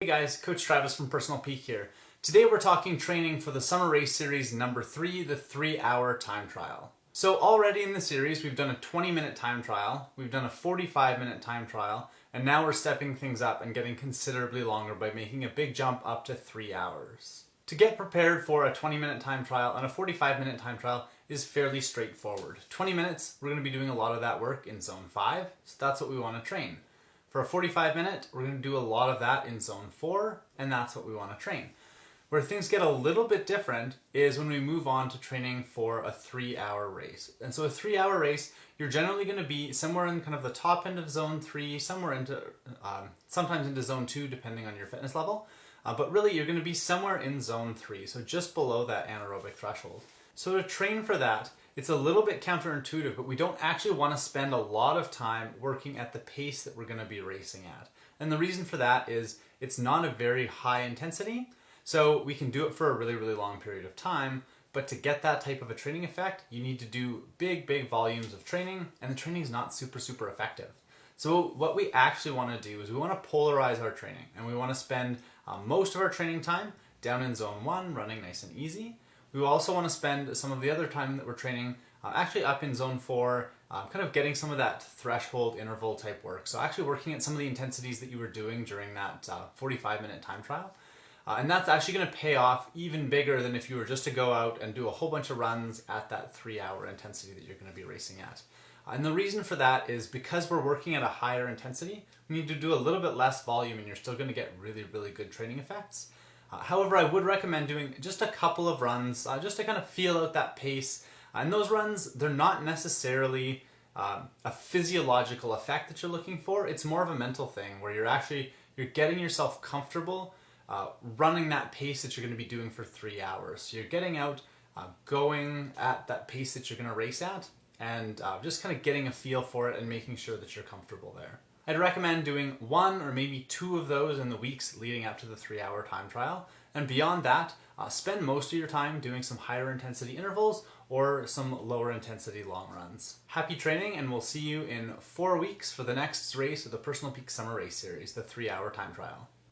Hey guys, Coach Travis from Personal Peak here. Today we're talking training for the Summer Race Series number 3, the 3-hour time trial. So already in the series we've done a 20-minute time trial, we've done a 45-minute time trial, and now we're stepping things up and getting considerably longer by making a big jump up to 3 hours. To get prepared for a 20-minute time trial and a 45-minute time trial is fairly straightforward. 20 minutes, we're going to be doing a lot of that work in zone 5, so that's what we want to train. For a 45-minute, we're going to do a lot of that in zone 4, and that's what we want to train. Where things get a little bit different is when we move on to training for a 3-hour race. And so a 3-hour race, you're generally going to be somewhere in kind of the top end of zone 3, somewhere into, sometimes into zone 2, depending on your fitness level. But really, you're going to be somewhere in zone 3, so just below that anaerobic threshold. So to train for that, it's a little bit counterintuitive, but we don't actually want to spend a lot of time working at the pace that we're going to be racing at. And the reason for that is it's not a very high intensity, so we can do it for a really, really long period of time. But to get that type of a training effect, you need to do big volumes of training, and the training is not super effective. So what we actually want to do is we want to polarize our training, and we want to spend most of our training time down in zone 1, running nice and easy. We also want to spend some of the other time that we're training actually up in zone 4, kind of getting some of that threshold interval type work. So actually working at some of the intensities that you were doing during that 45-minute time trial. And that's actually going to pay off even bigger than if you were just to go out and do a whole bunch of runs at that 3-hour intensity that you're going to be racing at. And the reason for that is because we're working at a higher intensity, we need to do a little bit less volume and you're still going to get really good training effects. However, I would recommend doing just a couple of runs just to kind of feel out that pace. And those runs, they're not necessarily a physiological effect that you're looking for. It's more of a mental thing where you're getting yourself comfortable running that pace that you're going to be doing for 3 hours. So you're getting out, going at that pace that you're going to race at, and just kind of getting a feel for it and making sure that you're comfortable there. I'd recommend doing 1 or maybe 2 of those in the weeks leading up to the 3-hour time trial. And beyond that, spend most of your time doing some higher intensity intervals or some lower intensity long runs. Happy training, and we'll see you in 4 weeks for the next race of the Personal Peak Summer Race Series, the 3-hour time trial.